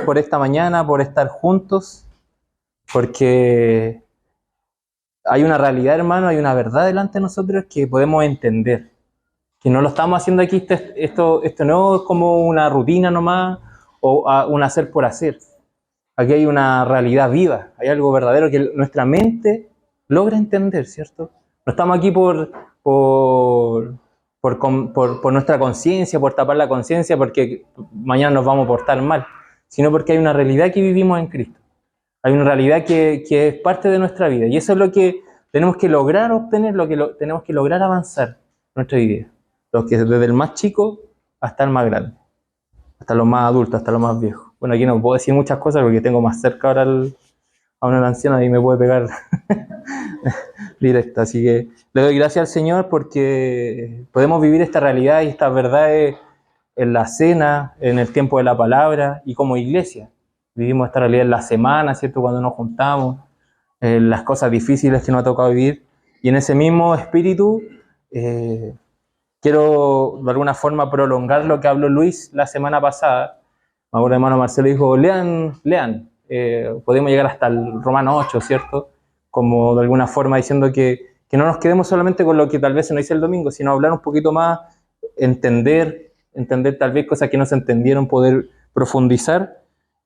por esta mañana, por estar juntos, porque hay una realidad, hermano, hay una verdad delante de nosotros que podemos entender. Que no lo estamos haciendo aquí, esto no es como una rutina nomás o un hacer por hacer. Aquí hay una realidad viva, hay algo verdadero que nuestra mente logra entender, ¿cierto? No estamos aquí por nuestra conciencia, por tapar la conciencia, porque mañana nos vamos a portar mal, sino porque hay una realidad que vivimos en Cristo. Hay una realidad que es parte de nuestra vida. Y eso es lo que tenemos que lograr obtener, tenemos que lograr avanzar en nuestra vida. Los que desde el más chico hasta el más grande, hasta los más adultos, hasta los más viejos. Bueno, aquí no puedo decir muchas cosas porque tengo más cerca ahora a una anciana y me puede pegar directa. Así que le doy gracias al Señor porque podemos vivir esta realidad y estas verdades en la cena, en el tiempo de la palabra y como iglesia. Vivimos esta realidad en la semana, ¿cierto? Cuando nos juntamos, las cosas difíciles que nos ha tocado vivir. Y en ese mismo espíritu quiero de alguna forma prolongar lo que habló Luis la semana pasada. Ahora hermano Marcelo dijo, lean. Podemos llegar hasta el Romano 8, ¿cierto? Como de alguna forma diciendo que no nos quedemos solamente con lo que tal vez se nos dice el domingo, sino hablar un poquito más, entender tal vez cosas que no se entendieron, poder profundizar.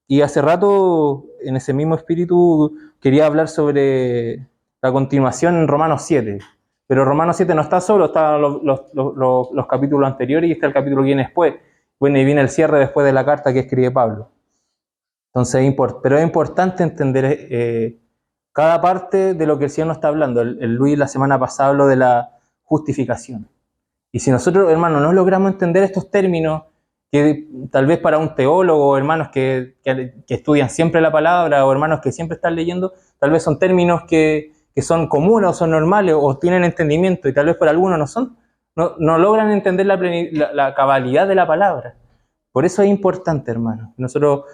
Y hace rato, en ese mismo espíritu, quería hablar sobre la continuación en Romanos 7. Pero Romanos 7 no está solo, están los capítulos anteriores y está el capítulo que viene después. Bueno, y viene el cierre después de la carta que escribe Pablo. Entonces, pero es importante entender cada parte de lo que el Señor nos está hablando. El Luis la semana pasada habló de la justificación. Y si nosotros, hermanos, no logramos entender estos términos, que tal vez para un teólogo, hermanos que estudian siempre la palabra, o hermanos que siempre están leyendo, tal vez son términos que son comunes o son normales o tienen entendimiento, y tal vez por algunos no logran entender la cabalidad de la palabra. Por eso es importante, hermanos, que nosotros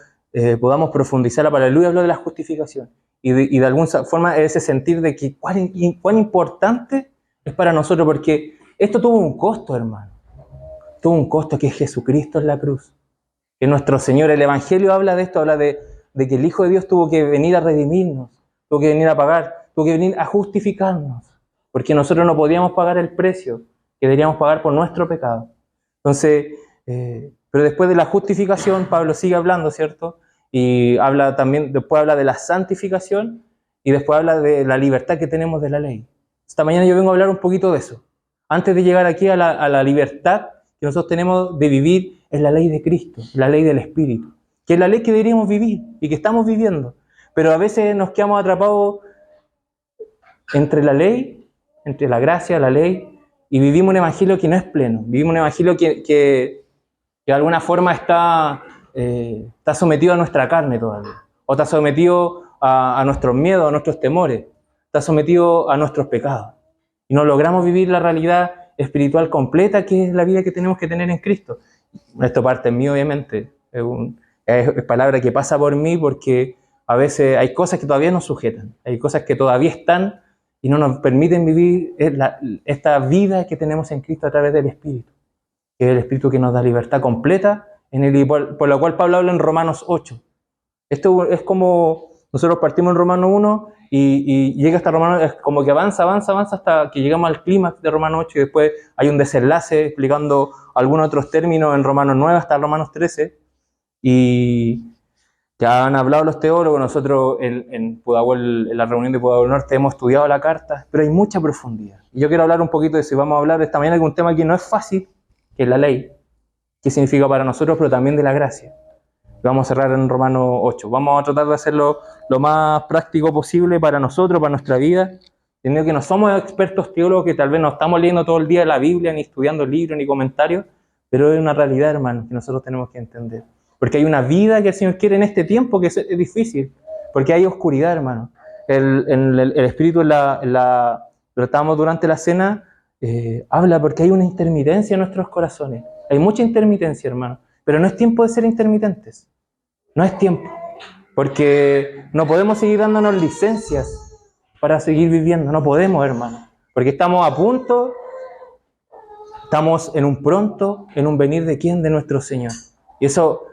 podamos profundizar la palabra. Luis habló de la justificación, y de alguna forma ese sentir de que cuán importante es para nosotros, porque esto tuvo un costo, hermano. Tuvo un costo, que es Jesucristo en la cruz. Que nuestro Señor, el Evangelio habla de esto, habla de que el Hijo de Dios tuvo que venir a redimirnos, tuvo que venir a pagar, tuvo que venir a justificarnos, porque nosotros no podíamos pagar el precio que deberíamos pagar por nuestro pecado. Entonces, pero después de la justificación, Pablo sigue hablando, ¿cierto? Y habla también, después habla de la santificación y después habla de la libertad que tenemos de la ley. Esta mañana yo vengo a hablar un poquito de eso. Antes de llegar aquí a la libertad que nosotros tenemos de vivir en la ley de Cristo, la ley del Espíritu, que es la ley que deberíamos vivir y que estamos viviendo. Pero a veces nos quedamos atrapados entre la ley, entre la gracia, la ley, y vivimos un evangelio que no es pleno. Vivimos un evangelio que de alguna forma está sometido a nuestra carne todavía, o está sometido a nuestros miedos, a nuestros temores, está sometido a nuestros pecados. Y no logramos vivir la realidad espiritual completa, que es la vida que tenemos que tener en Cristo. Esto parte en mí, obviamente. Es palabra que pasa por mí, porque a veces hay cosas que todavía nos sujetan, hay cosas que todavía están y no nos permiten vivir esta vida que tenemos en Cristo a través del Espíritu, que es el Espíritu que nos da libertad completa, por lo cual Pablo habla en Romanos 8. Esto es como nosotros partimos en Romanos 1 y llega hasta Romanos, es como que avanza hasta que llegamos al clímax de Romanos 8, y después hay un desenlace explicando algunos otros términos en Romanos 9 hasta Romanos 13, y ya han hablado los teólogos. Nosotros en Pudahuel, en la reunión de Pudahuel Norte, hemos estudiado la carta, pero hay mucha profundidad. Y yo quiero hablar un poquito de eso, y vamos a hablar esta mañana de un tema que no es fácil, que es la ley, qué significa para nosotros, pero también de la gracia. Vamos a cerrar en Romanos 8. Vamos a tratar de hacerlo lo más práctico posible para nosotros, para nuestra vida, entendiendo que no somos expertos teólogos, que tal vez no estamos leyendo todo el día la Biblia, ni estudiando libros, ni comentarios, pero es una realidad, hermano, que nosotros tenemos que entender. Porque hay una vida que el Señor quiere en este tiempo que es difícil, porque hay oscuridad, hermano. El Espíritu, lo estábamos durante la cena, habla porque hay una intermitencia en nuestros corazones. Hay mucha intermitencia, hermano, pero no es tiempo de ser intermitentes. No es tiempo, porque no podemos seguir dándonos licencias para seguir viviendo. No podemos, hermano, porque estamos a punto, estamos en un pronto, en un venir de quién, de nuestro Señor. Y eso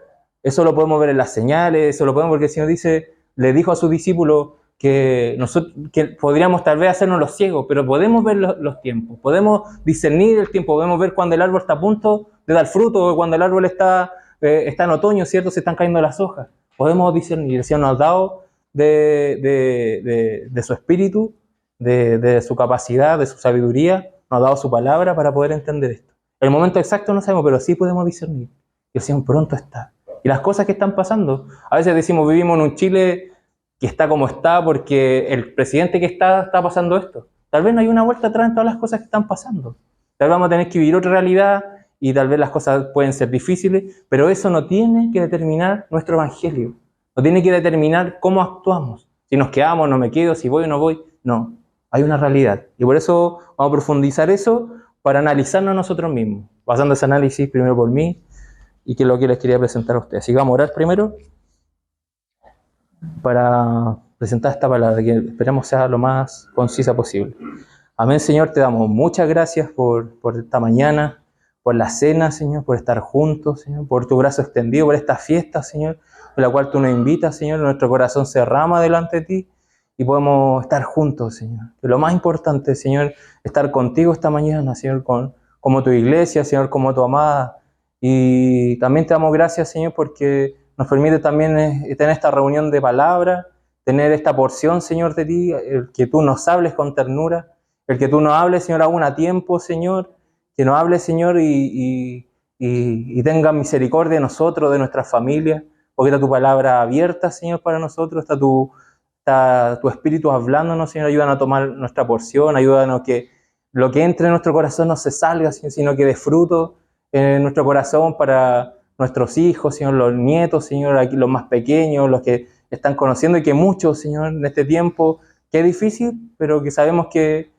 Eso lo podemos ver en las señales, eso lo podemos porque el Señor dice, le dijo a sus discípulos que nosotros que podríamos tal vez hacernos los ciegos, pero podemos ver los tiempos, podemos discernir el tiempo, podemos ver cuando el árbol está a punto de dar fruto, o cuando el árbol está en otoño, ¿cierto? Se están cayendo las hojas. Podemos discernir. El Señor nos ha dado de su espíritu, de su capacidad, de su sabiduría, nos ha dado su palabra para poder entender esto. El momento exacto no sabemos, pero sí podemos discernir. Y el Señor pronto está. Y las cosas que están pasando, a veces decimos, vivimos en un Chile que está como está porque el presidente que está pasando esto. Tal vez no hay una vuelta atrás en todas las cosas que están pasando. Tal vez vamos a tener que vivir otra realidad y tal vez las cosas pueden ser difíciles, pero eso no tiene que determinar nuestro evangelio. No tiene que determinar cómo actuamos. Si nos quedamos, no me quedo, si voy o no voy. No, hay una realidad. Y por eso vamos a profundizar eso para analizarnos nosotros mismos. Pasando ese análisis primero por mí y que es lo que les quería presentar a ustedes. Así que vamos a orar primero para presentar esta palabra, que esperemos sea lo más concisa posible. Amén, Señor, te damos muchas gracias por esta mañana, por la cena, Señor, por estar juntos, Señor, por tu brazo extendido, por esta fiesta, Señor, por la cual tú nos invitas, Señor, nuestro corazón se derrama delante de ti y podemos estar juntos, Señor. Y lo más importante, Señor, estar contigo esta mañana, Señor, como tu iglesia, Señor, como tu amada. Y también te damos gracias, Señor, porque nos permite también tener esta reunión de palabra, tener esta porción, Señor, de ti, el que tú nos hables con ternura, el que tú nos hables, Señor, aún a tiempo, Señor, que nos hables, Señor, y tenga misericordia de nosotros, de nuestras familias, porque está tu palabra abierta, Señor, para nosotros, está tu Espíritu hablándonos, Señor, ayúdanos a tomar nuestra porción, ayúdanos que lo que entre en nuestro corazón no se salga, Señor, sino que dé fruto en nuestro corazón para nuestros hijos, Señor, los nietos, Señor, aquí los más pequeños, los que están conociendo y que muchos, Señor, en este tiempo, que es difícil, pero que sabemos que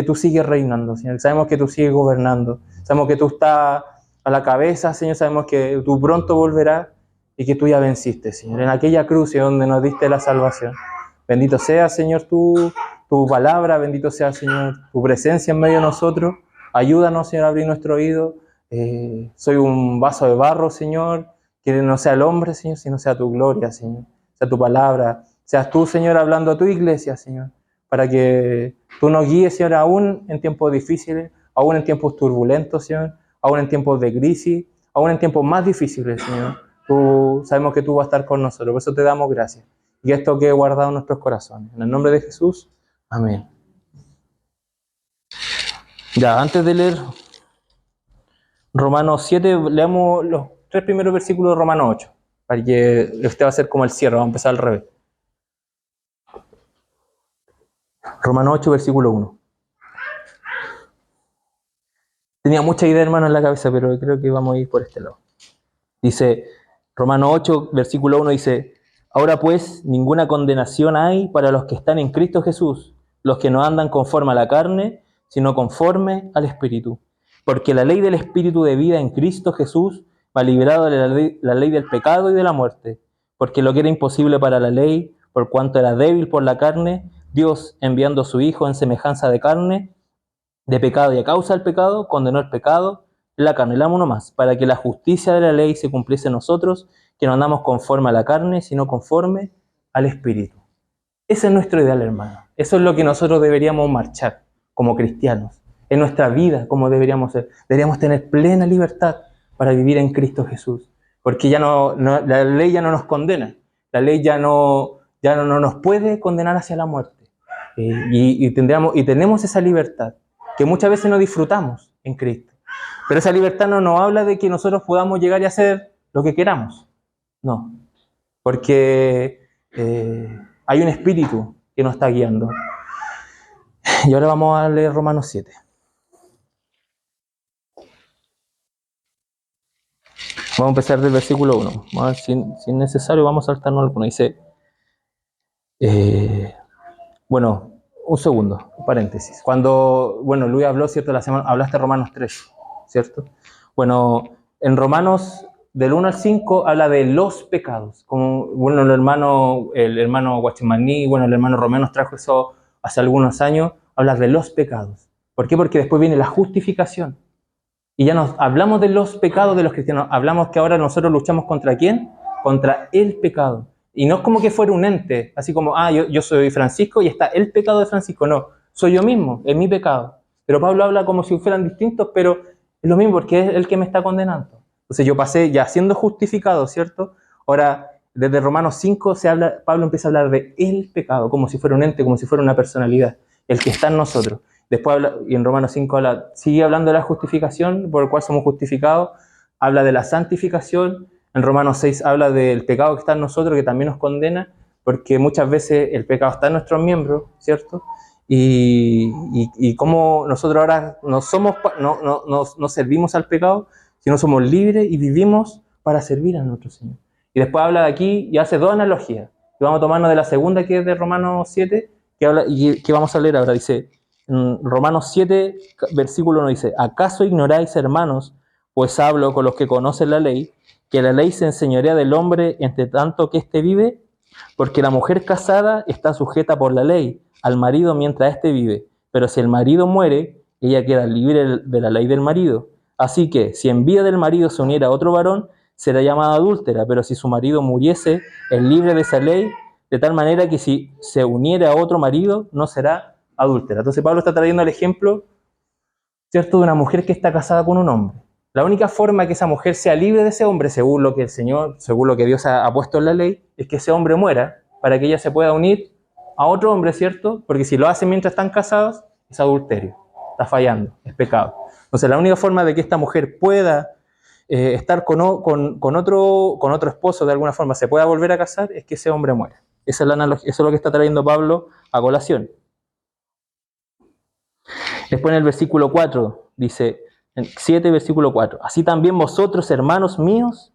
tú sigues reinando, Señor, sabemos que tú sigues gobernando, sabemos que tú estás a la cabeza, Señor, sabemos que tú pronto volverás y que tú ya venciste, Señor, en aquella cruz donde nos diste la salvación. Bendito sea, Señor, tu palabra, bendito sea, Señor, tu presencia en medio de nosotros. Ayúdanos, Señor, a abrir nuestro oído. Soy un vaso de barro, Señor, que no sea el hombre, Señor, sino sea tu gloria, Señor, sea tu palabra. Seas tú, Señor, hablando a tu iglesia, Señor, para que tú nos guíes, Señor, aún en tiempos difíciles, aún en tiempos turbulentos, Señor, aún en tiempos de crisis, aún en tiempos más difíciles, Señor. Sabemos que tú vas a estar con nosotros, por eso te damos gracias. Y esto quede guardado en nuestros corazones. En el nombre de Jesús, amén. Ya, antes de leer Romanos 7, leamos los 3 primeros versículos de Romanos 8, para que este va a ser como el cierre, vamos a empezar al revés. Romanos 8, versículo 1. Tenía mucha idea, hermano, en la cabeza, pero creo que vamos a ir por este lado. Dice, Romanos 8, versículo 1 dice, ahora pues ninguna condenación hay para los que están en Cristo Jesús, los que no andan conforme a la carne, sino conforme al Espíritu. Porque la ley del Espíritu de vida en Cristo Jesús me ha liberado de la ley del pecado y de la muerte. Porque lo que era imposible para la ley, por cuanto era débil por la carne, Dios, enviando a su Hijo en semejanza de carne, de pecado y a causa del pecado, condenó el pecado, la carne, el uno más, para que la justicia de la ley se cumpliese en nosotros, que no andamos conforme a la carne, sino conforme al Espíritu. Ese es nuestro ideal, hermano. Eso es lo que nosotros deberíamos marchar como cristianos. En nuestra vida, como deberíamos ser. Deberíamos tener plena libertad para vivir en Cristo Jesús. Porque ya la ley ya no nos condena. La ley ya no nos puede condenar hacia la muerte. Y tenemos esa libertad que muchas veces no disfrutamos en Cristo. Pero esa libertad no nos habla de que nosotros podamos llegar y hacer lo que queramos. No. Porque hay un espíritu que nos está guiando. Y ahora vamos a leer Romanos 7. Vamos a empezar del versículo 1. Si es necesario, vamos a saltarnos alguno. Dice, bueno, un segundo, paréntesis. Cuando, Luis habló, ¿cierto? La semana, hablaste de Romanos 3, ¿cierto? Bueno, en Romanos del 1 al 5 habla de los pecados. Como, el hermano Guachimaní, el hermano Romeo nos trajo eso hace algunos años, habla de los pecados. ¿Por qué? Porque después viene la justificación. Y ya nos hablamos de los pecados de los cristianos. Hablamos que ahora nosotros luchamos ¿contra quién? Contra el pecado. Y no es como que fuera un ente, así como, yo soy Francisco y está el pecado de Francisco. No, soy yo mismo, es mi pecado. Pero Pablo habla como si fueran distintos, pero es lo mismo porque es el que me está condenando. Entonces yo pasé ya siendo justificado, ¿cierto? Ahora, desde Romanos 5 Pablo empieza a hablar de el pecado, como si fuera un ente, como si fuera una personalidad, el que está en nosotros. Después habla, y en Romanos 5 sigue hablando de la justificación, por el cual somos justificados, habla de la santificación. En Romanos 6 habla del pecado que está en nosotros, que también nos condena, porque muchas veces el pecado está en nuestros miembros, ¿cierto? Y cómo nosotros ahora no servimos al pecado, sino somos libres y vivimos para servir a nuestro Señor. Y después habla de aquí y hace dos analogías. Y vamos a tomarnos de la segunda, que es de Romanos 7, que habla, y que vamos a leer ahora. Dice, en Romanos 7, versículo 1 dice, ¿acaso ignoráis, hermanos, pues hablo con los que conocen la ley, que la ley se enseñorea del hombre entre tanto que éste vive? Porque la mujer casada está sujeta por la ley al marido mientras éste vive, pero si el marido muere, ella queda libre de la ley del marido. Así que, si en vida del marido se uniera a otro varón, será llamada adúltera, pero si su marido muriese, es libre de esa ley, de tal manera que si se uniera a otro marido, no será adúltera. Entonces Pablo está trayendo el ejemplo, ¿cierto?, de una mujer que está casada con un hombre. La única forma que esa mujer sea libre de ese hombre, según lo que el Señor, según lo que Dios ha puesto en la ley, es que ese hombre muera para que ella se pueda unir a otro hombre, ¿cierto? Porque si lo hacen mientras están casados, es adulterio, está fallando, es pecado. Entonces la única forma de que esta mujer pueda estar con otro esposo, de alguna forma se pueda volver a casar, es que ese hombre muera. Esa es la analogía, eso es lo que está trayendo Pablo a colación. Después en el versículo 4 dice, 7 versículo 4, así también vosotros, hermanos míos,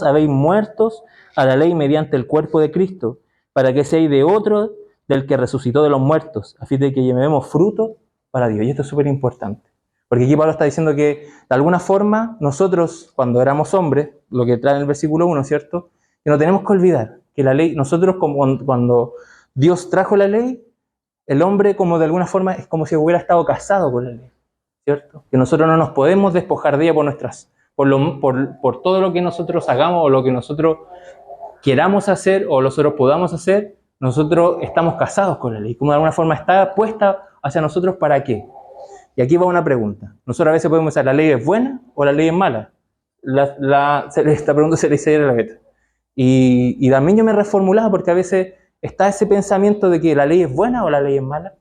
habéis muertos a la ley mediante el cuerpo de Cristo, para que seáis de otro, del que resucitó de los muertos, a fin de que llevemos fruto para Dios. Y esto es súper importante, porque aquí Pablo está diciendo que de alguna forma nosotros, cuando éramos hombres, lo que trae en el versículo 1, ¿cierto?, que no tenemos que olvidar que la ley, nosotros cuando Dios trajo la ley, el hombre como de alguna forma es como si hubiera estado casado con la ley, ¿cierto? Que nosotros no nos podemos despojar de ella por todo lo que nosotros hagamos o lo que nosotros queramos hacer o nosotros podamos hacer. Nosotros estamos casados con la ley, como de alguna forma está puesta hacia nosotros. ¿Para qué? Y aquí va una pregunta. Nosotros a veces podemos decir, ¿la ley es buena o la ley es mala? Esta pregunta se le hice ayer a la Beta. Y también yo me reformulaba porque a veces está ese pensamiento de que la ley es buena o la ley es mala.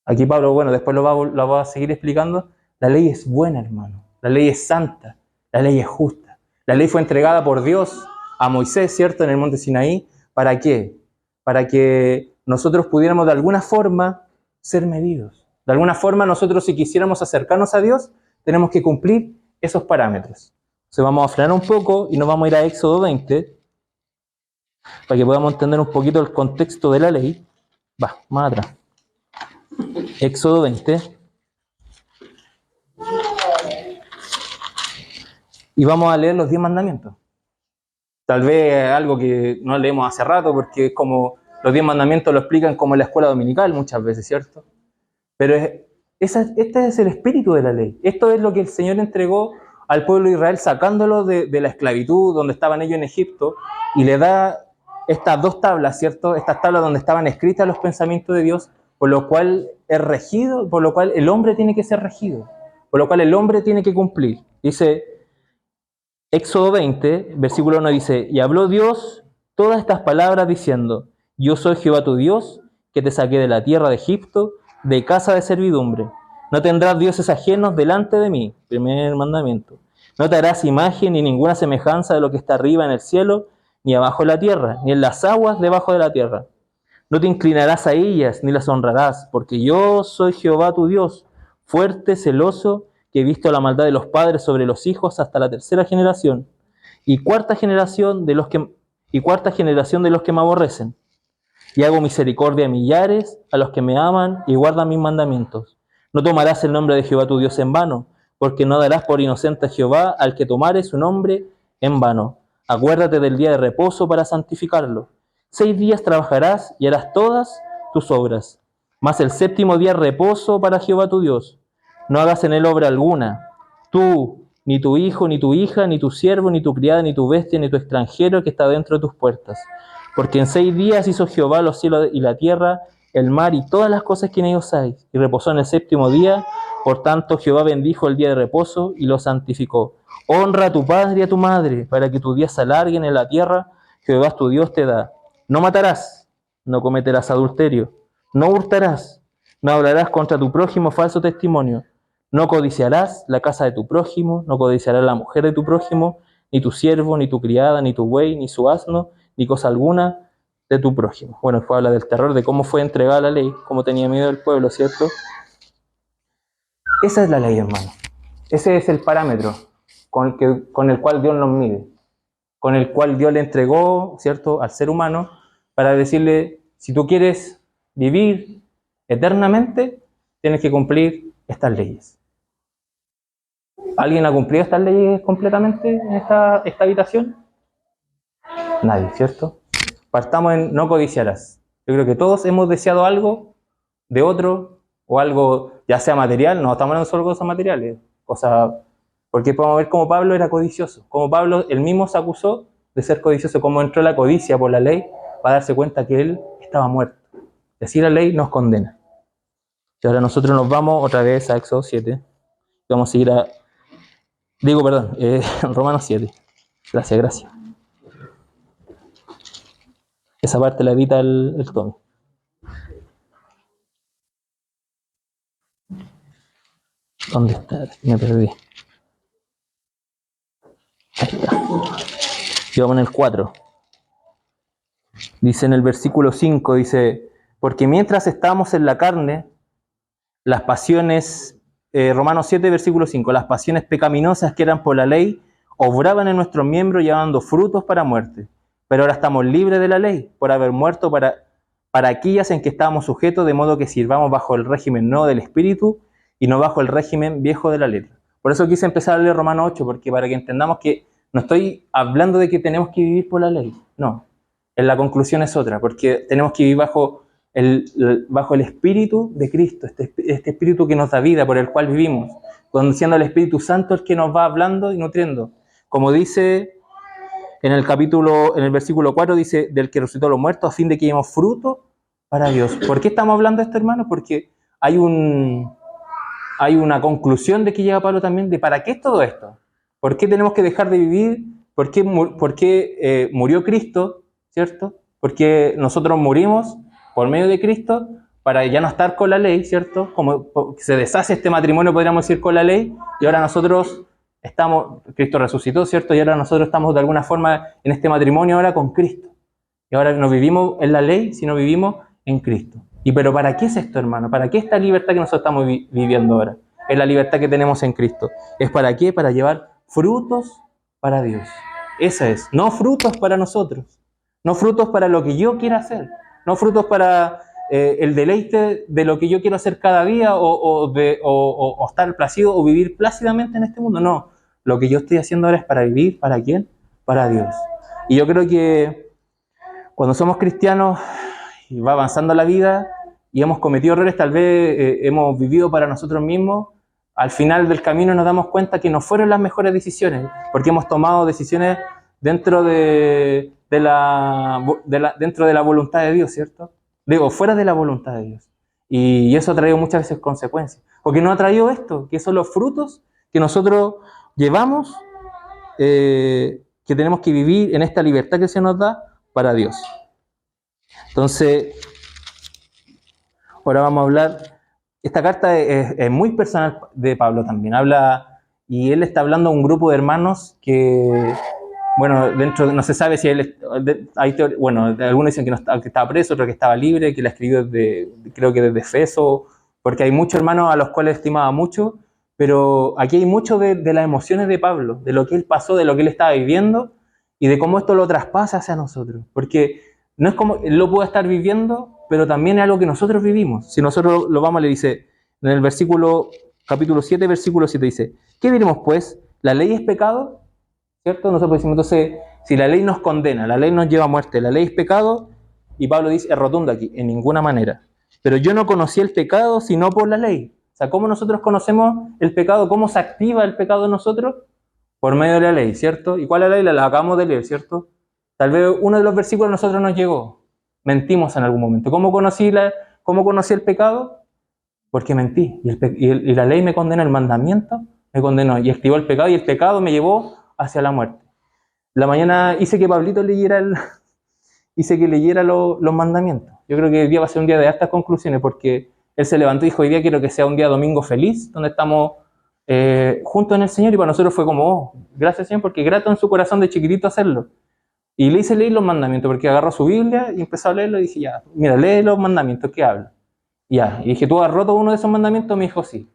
Aquí Pablo, bueno, después lo va a seguir explicando. La ley es buena, hermano. La ley es santa. La ley es justa. La ley fue entregada por Dios a Moisés, ¿cierto?, en el monte Sinaí. ¿Para qué? Para que nosotros pudiéramos de alguna forma ser medidos. De alguna forma nosotros, si quisiéramos acercarnos a Dios, tenemos que cumplir esos parámetros. Entonces vamos a frenar un poco y nos vamos a ir a Éxodo 20 para que podamos entender un poquito el contexto de la ley. Más atrás. Éxodo 20. Y vamos a leer los 10 mandamientos. Tal vez algo que no leemos hace rato, porque es como los 10 mandamientos lo explican como en la escuela dominical muchas veces, ¿cierto? Pero este es el espíritu de la ley. Esto es lo que el Señor entregó al pueblo de Israel, sacándolo de la esclavitud donde estaban ellos en Egipto, y le da estas dos tablas, ¿cierto? Estas tablas donde estaban escritas los pensamientos de Dios, por lo cual es regido, por lo cual el hombre tiene que ser regido, por lo cual el hombre tiene que cumplir. Dice Éxodo 20, versículo 1 dice, y habló Dios todas estas palabras diciendo, yo soy Jehová tu Dios, que te saqué de la tierra de Egipto, de casa de servidumbre. No tendrás dioses ajenos delante de mí. Primer mandamiento. No te harás imagen ni ninguna semejanza de lo que está arriba en el cielo, ni abajo en la tierra, ni en las aguas debajo de la tierra. No te inclinarás a ellas, ni las honrarás, porque yo soy Jehová tu Dios, fuerte, celoso, que he visto la maldad de los padres sobre los hijos hasta la tercera generación, y cuarta generación de los que me aborrecen. Y hago misericordia a millares, a los que me aman y guardan mis mandamientos. No tomarás el nombre de Jehová tu Dios en vano, porque no darás por inocente a Jehová al que tomare su nombre en vano. Acuérdate del día de reposo para santificarlo. 6 días trabajarás y harás todas tus obras. Mas el séptimo día reposo para Jehová tu Dios. no hagas en él obra alguna, tú, ni tu hijo, ni tu hija, ni tu siervo, ni tu criada, ni tu bestia, ni tu extranjero que está dentro de tus puertas. Porque en 6 días hizo Jehová los cielos y la tierra, el mar y todas las cosas que en ellos hay, y reposó en el 7º día. Por tanto, Jehová bendijo el día de reposo y lo santificó. Honra a tu padre y a tu madre, para que tus días se alarguen en la tierra, Jehová tu Dios te da. No matarás, no cometerás adulterio, no hurtarás, no hablarás contra tu prójimo falso testimonio, no codiciarás la casa de tu prójimo, no codiciarás la mujer de tu prójimo, ni tu siervo, ni tu criada, ni tu buey, ni su asno, ni cosa alguna de tu prójimo. Bueno, después habla del terror, de cómo fue entregada la ley, cómo tenía miedo el pueblo, ¿cierto? Esa es la ley, hermano. Ese es el parámetro con el cual Dios nos mide, con el cual Dios le entregó, ¿cierto?, al ser humano para decirle, si tú quieres vivir eternamente, tienes que cumplir estas leyes. ¿Alguien ha cumplido estas leyes completamente en esta habitación? Nadie, ¿cierto? Partamos en no codiciarás. Yo creo que todos hemos deseado algo de otro, o algo ya sea material, no estamos hablando solo de cosas materiales, porque podemos ver cómo Pablo era codicioso, cómo Pablo él mismo se acusó de ser codicioso, cómo entró la codicia por la ley para darse cuenta que él estaba muerto. Y así la ley nos condena. Y ahora nosotros nos vamos otra vez a Éxodo 7. Vamos a seguir Romanos 7. Gracias. Esa parte la evita el Tommy. ¿Dónde está? Me perdí. Ahí está. Y vamos en el 4. Dice en el versículo 5, dice, porque mientras estábamos en la carne, las pasiones, Romanos 7, versículo 5, las pasiones pecaminosas que eran por la ley, obraban en nuestros miembros llevando frutos para muerte. Pero ahora estamos libres de la ley, por haber muerto para aquellas en que estábamos sujetos, de modo que sirvamos bajo el régimen nuevo del Espíritu y no bajo el régimen viejo de la letra. Por eso quise empezar a leer Romanos 8, porque para que entendamos que no estoy hablando de que tenemos que vivir por la ley, no. La conclusión es otra, porque tenemos que vivir bajo el Espíritu de Cristo, este Espíritu que nos da vida, por el cual vivimos, siendo el Espíritu Santo el que nos va hablando y nutriendo. Como dice en el versículo 4, dice, del que resucitó a los muertos, a fin de que llevemos fruto para Dios. ¿Por qué estamos hablando de esto, hermano? Porque hay una conclusión de que llega Pablo también, de ¿para qué es todo esto? ¿Por qué tenemos que dejar de vivir? ¿Por qué murió Cristo? ¿Cierto? Porque nosotros murimos por medio de Cristo para ya no estar con la ley, ¿cierto? Como se deshace este matrimonio, podríamos decir, con la ley, y ahora nosotros Cristo resucitó, ¿cierto? Y ahora nosotros estamos de alguna forma en este matrimonio ahora con Cristo. Y ahora no vivimos en la ley, sino vivimos en Cristo. Pero ¿para qué es esto, hermano? ¿Para qué esta libertad que nosotros estamos viviendo ahora? Es la libertad que tenemos en Cristo. ¿Es para qué? Para llevar frutos para Dios. Esa es. No frutos para nosotros. No frutos para lo que yo quiera hacer. No frutos para el deleite de lo que yo quiero hacer cada día o estar placido o vivir plácidamente en este mundo. No. Lo que yo estoy haciendo ahora es para vivir. ¿Para quién? Para Dios. Y yo creo que cuando somos cristianos y va avanzando la vida y hemos cometido errores, tal vez hemos vivido para nosotros mismos, al final del camino nos damos cuenta que no fueron las mejores decisiones, porque hemos tomado decisiones dentro de la voluntad de Dios, ¿cierto? Digo, fuera de la voluntad de Dios. Y eso ha traído muchas veces consecuencias. Porque no ha traído esto, que son los frutos que nosotros llevamos, que tenemos que vivir en esta libertad que se nos da para Dios. Entonces, ahora vamos a hablar. Esta carta es muy personal de Pablo también. Y él está hablando a un grupo de hermanos que, bueno, no se sabe si él, algunos dicen que estaba preso, otros que estaba libre, que la escribió creo que desde Efeso, porque hay muchos hermanos a los cuales estimaba mucho, pero aquí hay mucho de las emociones de Pablo, de lo que él pasó, de lo que él estaba viviendo y de cómo esto lo traspasa hacia nosotros, porque no es como él lo pueda estar viviendo, pero también es algo que nosotros vivimos. Si nosotros lo vamos, le dice en el capítulo 7, versículo 7, dice, ¿qué diremos pues? ¿La ley es pecado? ¿Cierto? Nosotros decimos, entonces, si la ley nos condena, la ley nos lleva a muerte, la ley es pecado, y Pablo dice, es rotundo aquí, en ninguna manera. Pero yo no conocí el pecado sino por la ley, sea, ¿cómo nosotros conocemos el pecado? ¿Cómo se activa el pecado en nosotros? Por medio de la ley, ¿cierto? ¿Y cuál es la ley? La acabamos de leer, ¿cierto? Tal vez uno de los versículos a nosotros nos llegó. Mentimos en algún momento. ¿Cómo conocí el pecado? Porque mentí. Y la ley me condenó, el mandamiento me condenó y activó el pecado, y el pecado me llevó hacia la muerte. La mañana hice que Pablito leyera los mandamientos. Yo creo que hoy día va a ser un día de hartas conclusiones, porque él se levantó y dijo: hoy día quiero que sea un día domingo feliz, donde estamos juntos en el Señor, y para nosotros fue como, oh, gracias Señor, porque grato en su corazón de chiquitito hacerlo. Y le hice leer los mandamientos, porque agarró su Biblia y empezó a leerlo, y dije: ya, mira, lee los mandamientos, ¿qué habla? Ya, y dije: ¿tú has roto uno de esos mandamientos? Me dijo: sí.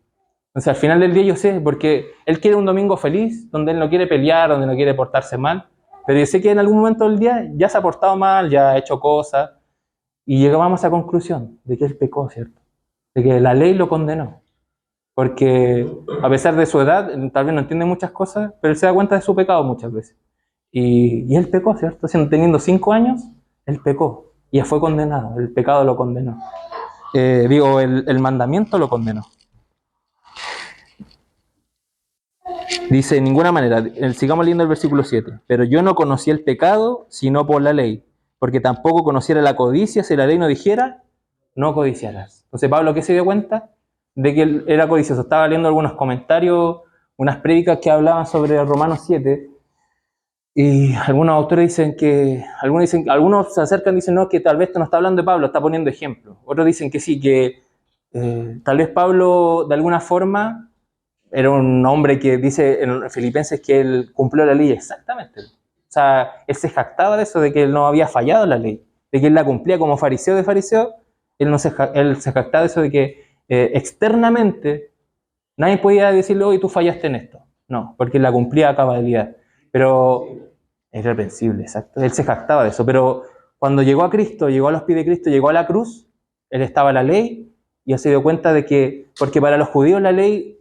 Entonces al final del día yo sé, porque él quiere un domingo feliz, donde él no quiere pelear, donde no quiere portarse mal, pero yo sé que en algún momento del día ya se ha portado mal, ya ha hecho cosas, y llegamos a esa conclusión de que él pecó, ¿cierto? De que la ley lo condenó. Porque a pesar de su edad, tal vez no entiende muchas cosas, pero él se da cuenta de su pecado muchas veces. Y él pecó, ¿cierto? Teniendo 5 años, él pecó. Y ya fue condenado, el pecado lo condenó. El mandamiento lo condenó. Dice: de ninguna manera, sigamos leyendo el versículo 7. Pero yo no conocí el pecado, sino por la ley. Porque tampoco conociera la codicia si la ley no dijera: no codiciarás. Entonces Pablo, ¿qué se dio cuenta? De que él era codicioso. Estaba leyendo algunos comentarios, unas prédicas que hablaban sobre Romanos 7, y algunos autores dicen que, algunos se acercan y dicen: no, que tal vez esto no está hablando de Pablo, está poniendo ejemplo. Otros dicen que sí, que tal vez Pablo de alguna forma era un hombre que dice en Filipenses que él cumplió la ley exactamente. O sea, él se jactaba de eso, de que él no había fallado la ley, de que él la cumplía como fariseo de fariseo. Él se jactaba de eso, de que externamente nadie podía decirle: oye, tú fallaste en esto. No, porque él la cumplía a cabalidad. Pero es irreprensible, exacto. Él se jactaba de eso. Pero cuando llegó a Cristo, llegó a los pies de Cristo, llegó a la cruz, él estaba en la ley, y él se dio cuenta de que, porque para los judíos la ley,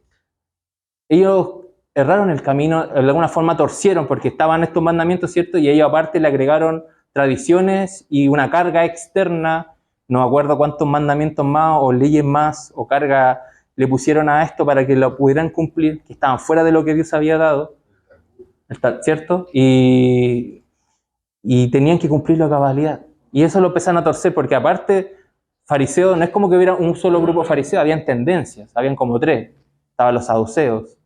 ellos erraron el camino, de alguna forma torcieron, porque estaban estos mandamientos, ¿cierto? Y ellos aparte le agregaron tradiciones y una carga externa, no me acuerdo cuántos mandamientos más, o leyes más, o carga le pusieron a esto para que lo pudieran cumplir, que estaban fuera de lo que Dios había dado, ¿cierto? Y tenían que cumplirlo a cabalidad. Y eso lo empezaron a torcer, porque aparte, fariseos, no es como que hubiera un solo grupo de fariseos, habían tendencias, habían como 3. Estaban los saduceos,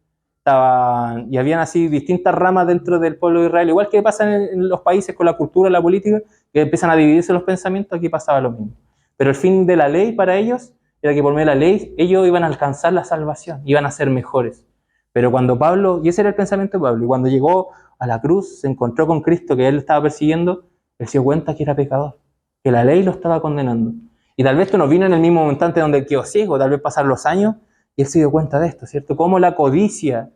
y habían así distintas ramas dentro del pueblo de Israel, igual que pasa en los países con la cultura, la política, que empiezan a dividirse los pensamientos. Aquí pasaba lo mismo. Pero el fin de la ley para ellos era que por medio de la ley ellos iban a alcanzar la salvación, iban a ser mejores. Pero cuando Pablo, y ese era el pensamiento de Pablo, y cuando llegó a la cruz, se encontró con Cristo, que él estaba persiguiendo, él se dio cuenta que era pecador, que la ley lo estaba condenando. Y tal vez esto no vino en el mismo instante donde él quedó ciego, tal vez pasaron los años, y él se dio cuenta de esto, ¿cierto? Cómo la codicia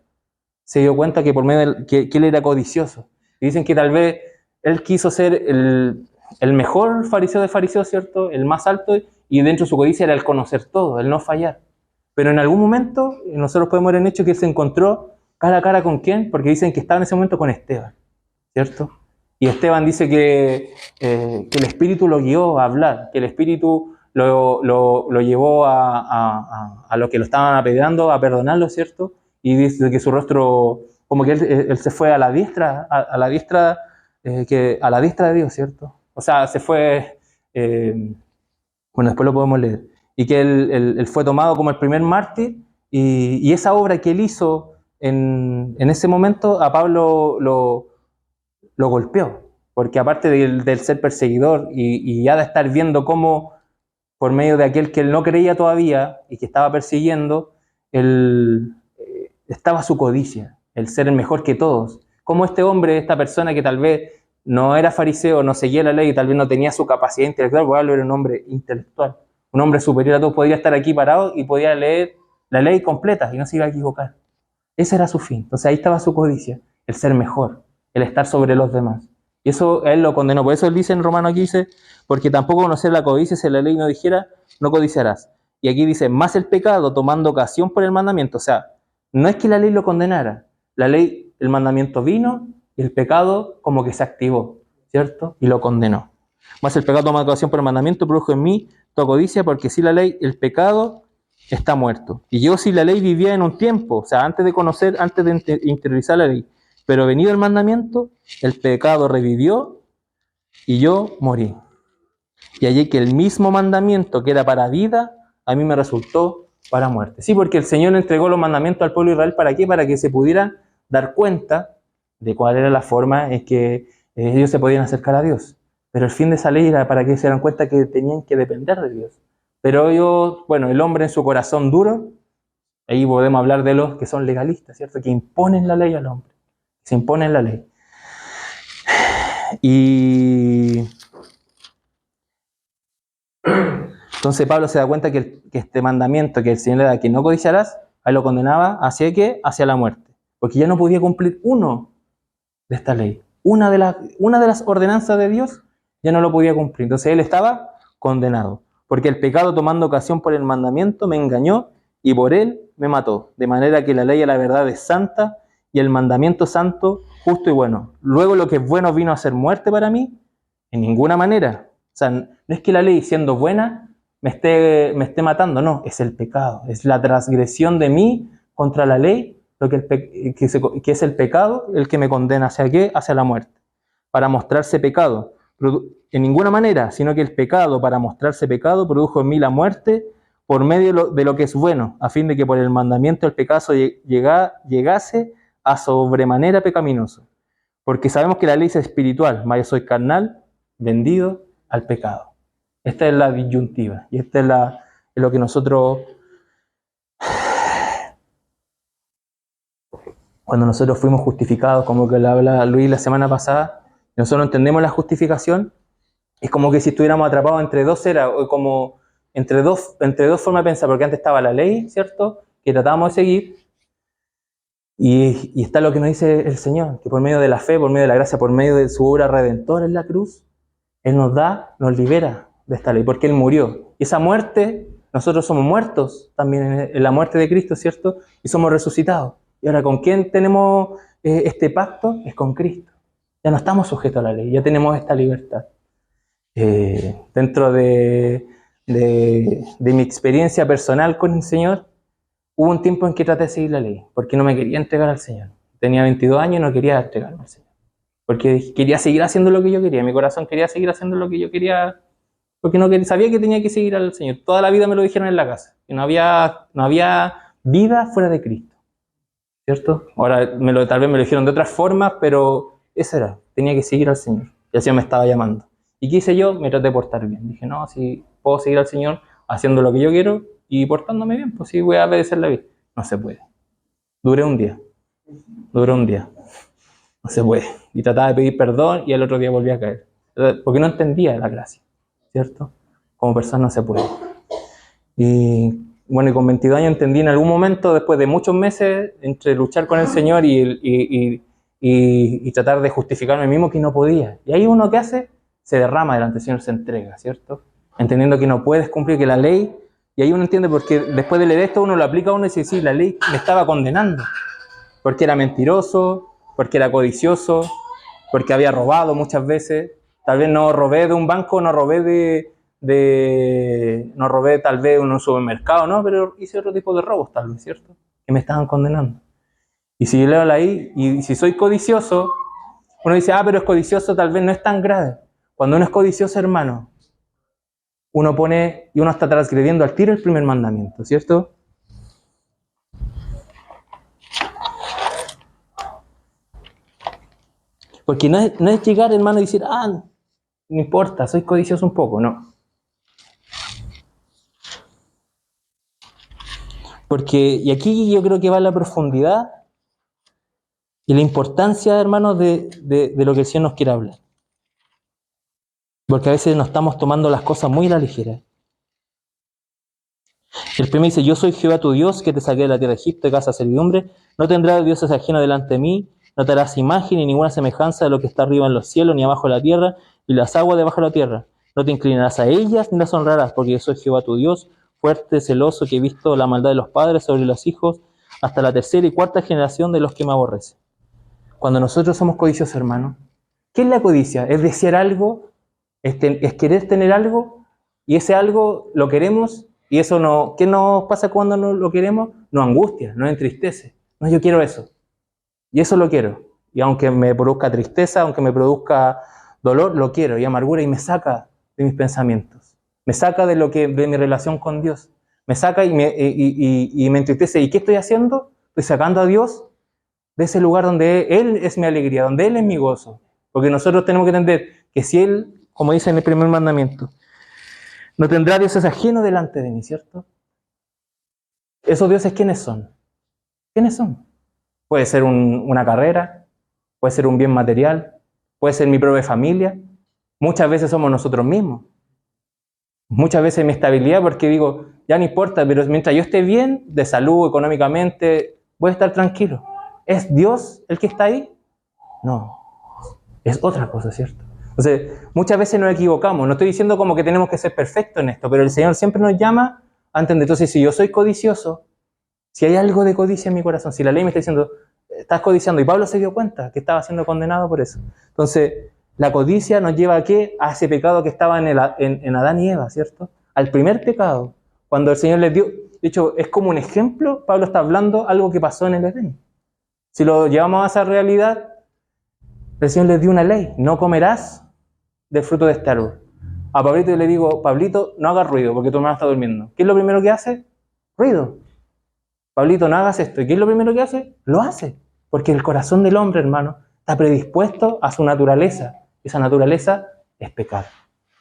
se dio cuenta que por medio que él era codicioso. Y dicen que tal vez él quiso ser el mejor fariseo de fariseos, ¿cierto? El más alto, y dentro de su codicia era el conocer todo, el no fallar. Pero en algún momento nosotros podemos ver en hecho que él se encontró cara a cara ¿con quién? Porque dicen que estaba en ese momento con Esteban, ¿cierto? Y Esteban dice que el Espíritu lo guió a hablar, que el Espíritu lo llevó a lo que lo estaban apedreando, a perdonarlo, ¿cierto? Y dice que su rostro, como que él se fue a la diestra, a la diestra de Dios, ¿cierto? O sea, se fue, bueno, después lo podemos leer, y que él fue tomado como el primer mártir, y esa obra que él hizo en ese momento a Pablo lo golpeó, porque aparte del ser perseguidor y ya de estar viendo cómo por medio de aquel que él no creía todavía y que estaba persiguiendo, estaba su codicia, el ser el mejor que todos. Como este hombre, esta persona que tal vez no era fariseo, no seguía la ley, tal vez no tenía su capacidad intelectual, porque Pablo era un hombre intelectual, un hombre superior a todos, podría estar aquí parado y podía leer la ley completa y no se iba a equivocar. Ese era su fin. Entonces ahí estaba su codicia, el ser mejor, el estar sobre los demás. Y eso él lo condenó. Por eso él dice en Romanos aquí, dice: porque tampoco conocer la codicia si la ley no dijera: no codiciarás. Y aquí dice: más el pecado tomando ocasión por el mandamiento. O sea, no es que la ley lo condenara. La ley, el mandamiento vino y el pecado como que se activó, ¿cierto? Y lo condenó. Más el pecado tomando ocasión por el mandamiento produjo en mí toda codicia, porque si la ley, el pecado está muerto. Y yo, si la ley vivía en un tiempo, o sea, antes de conocer, antes de interiorizar la ley, pero venido el mandamiento, el pecado revivió y yo morí. Y allí que el mismo mandamiento que era para vida, a mí me resultó para muerte. Sí, porque el Señor entregó los mandamientos al pueblo de Israel, ¿para qué? Para que se pudieran dar cuenta de cuál era la forma en que ellos se podían acercar a Dios. Pero el fin de esa ley era para que se dieran cuenta que tenían que depender de Dios. Pero ellos, bueno, el hombre en su corazón duro, ahí podemos hablar de los que son legalistas, ¿cierto? Que imponen la ley al hombre. Se imponen la ley. Y entonces Pablo se da cuenta que este mandamiento que el Señor le da, que no codiciarás, a él lo condenaba hacia ¿qué? Hacia la muerte. Porque ya no podía cumplir uno de esta ley. Una de las ordenanzas de Dios ya no lo podía cumplir. Entonces él estaba condenado. Porque el pecado, tomando ocasión por el mandamiento, me engañó y por él me mató. De manera que la ley a la verdad es santa y el mandamiento santo, justo y bueno. Luego lo que es bueno vino a ser muerte para mí, en ninguna manera. O sea, no es que la ley, siendo buena, me esté matando, no, es el pecado, es la transgresión de mí contra la ley, lo que es el pecado, el que me condena hacia qué, hacia la muerte, para mostrarse pecado, en ninguna manera, sino que el pecado, para mostrarse pecado, produjo en mí la muerte por medio de lo que es bueno, a fin de que por el mandamiento el pecado llegase a sobremanera pecaminoso, porque sabemos que la ley es espiritual, mas yo soy carnal, vendido al pecado. Esta es la disyuntiva y esta es lo que nosotros, cuando nosotros fuimos justificados, como que le habla Luis la semana pasada, nosotros entendemos la justificación, es como que si estuviéramos atrapados entre dos eras, o como entre dos formas de pensar, porque antes estaba la ley, ¿cierto?, que tratábamos de seguir, y está lo que nos dice el Señor, que por medio de la fe, por medio de la gracia, por medio de su obra redentora en la cruz, Él nos libera de esta ley, porque Él murió. Y esa muerte, nosotros somos muertos también en la muerte de Cristo, ¿cierto? Y somos resucitados. Y ahora, ¿con quién tenemos este pacto? Es con Cristo. Ya no estamos sujetos a la ley, ya tenemos esta libertad. Dentro de mi experiencia personal con el Señor, hubo un tiempo en que traté de seguir la ley, porque no me quería entregar al Señor. Tenía 22 años y no quería entregarme al Señor. Porque quería seguir haciendo lo que yo quería. Mi corazón quería seguir haciendo lo que yo quería, porque no sabía que tenía que seguir al Señor. Toda la vida me lo dijeron en la casa, que no había vida fuera de Cristo, ¿cierto? Ahora tal vez me lo dijeron de otras formas, pero eso era, tenía que seguir al Señor. Y el Señor me estaba llamando. ¿Y qué hice yo? Me traté de portar bien. Dije, no, si puedo seguir al Señor haciendo lo que yo quiero y portándome bien, pues sí, voy a obedecer la vida. No se puede. Duré un día. No se puede. Y trataba de pedir perdón y el otro día volví a caer. Porque no entendía la gracia, ¿cierto? Como persona no se puede. Y bueno, y con 22 años entendí en algún momento, después de muchos meses, entre luchar con el Señor y tratar de justificarme mismo, que no podía. Y ahí uno, ¿qué hace? Se derrama delante del Señor, se entrega, ¿cierto? Entendiendo que no puedes cumplir, que la ley, y ahí uno entiende, porque después de leer esto uno lo aplica a uno y dice, sí, la ley me estaba condenando, porque era mentiroso, porque era codicioso, porque había robado muchas veces. Tal vez no robé de un banco, no robé no robé tal vez en un supermercado, no, pero hice otro tipo de robos tal vez, ¿cierto? Que me estaban condenando. Y si yo leo ahí, y si soy codicioso, uno dice, pero es codicioso, tal vez no es tan grave. Cuando uno es codicioso, hermano, uno está transgrediendo al tiro el primer mandamiento, ¿cierto? Porque no es llegar, hermano, y decir, no importa, soy codicioso un poco, no. Porque, y aquí yo creo que va la profundidad y la importancia, hermanos, de lo que el Señor nos quiere hablar. Porque a veces nos estamos tomando las cosas muy a la ligera. El primero dice, yo soy Jehová tu Dios, que te saqué de la tierra de Egipto, de casa de servidumbre. No tendrás dioses ajenos delante de mí, no te harás imagen ni ninguna semejanza de lo que está arriba en los cielos, ni abajo en la tierra, y las aguas debajo de la tierra. No te inclinarás a ellas, ni las honrarás, porque yo soy Jehová tu Dios, fuerte, celoso, que he visto la maldad de los padres sobre los hijos, hasta la tercera y cuarta generación de los que me aborrecen. Cuando nosotros somos codiciosos, hermanos, ¿qué es la codicia? Es desear algo, es querer tener algo, y ese algo lo queremos Y eso no, ¿qué nos pasa cuando no lo queremos? Nos angustia, nos entristece. No, yo quiero eso. Y eso lo quiero. Y aunque me produzca tristeza, aunque me produzca dolor, lo quiero. Y amargura, y me saca de mis pensamientos. Me saca de mi relación con Dios. Me saca y me entristece. ¿Y qué estoy haciendo? Estoy sacando a Dios de ese lugar donde Él es mi alegría, donde Él es mi gozo. Porque nosotros tenemos que entender que si Él, como dice en el primer mandamiento, no tendrá dioses ajenos delante de mí, ¿cierto? ¿Esos dioses quiénes son? ¿Quiénes son? Puede ser una carrera, puede ser un bien material, puede ser mi propia familia. Muchas veces somos nosotros mismos. Muchas veces mi estabilidad, porque digo, ya no importa, pero mientras yo esté bien, de salud, económicamente, voy a estar tranquilo. ¿Es Dios el que está ahí? No, es otra cosa, ¿cierto? Entonces, muchas veces nos equivocamos. No estoy diciendo como que tenemos que ser perfectos en esto, pero el Señor siempre nos llama a entender. Entonces, si yo soy codicioso, si hay algo de codicia en mi corazón, si la ley me está diciendo, estás codiciando, y Pablo se dio cuenta que estaba siendo condenado por eso. Entonces, la codicia nos lleva a ¿qué? A ese pecado que estaba en Adán y Eva, ¿cierto? Al primer pecado, cuando el Señor les dio, de hecho, es como un ejemplo, Pablo está hablando algo que pasó en el Edén. Si lo llevamos a esa realidad, el Señor les dio una ley, no comerás del fruto de este árbol. A Pablito yo le digo, Pablito, no hagas ruido porque tu hermano está durmiendo. ¿Qué es lo primero que hace? Ruido. Pablito, no hagas esto. ¿Y qué es lo primero que hace? Lo hace. Porque el corazón del hombre, hermano, está predispuesto a su naturaleza. Esa naturaleza es pecar,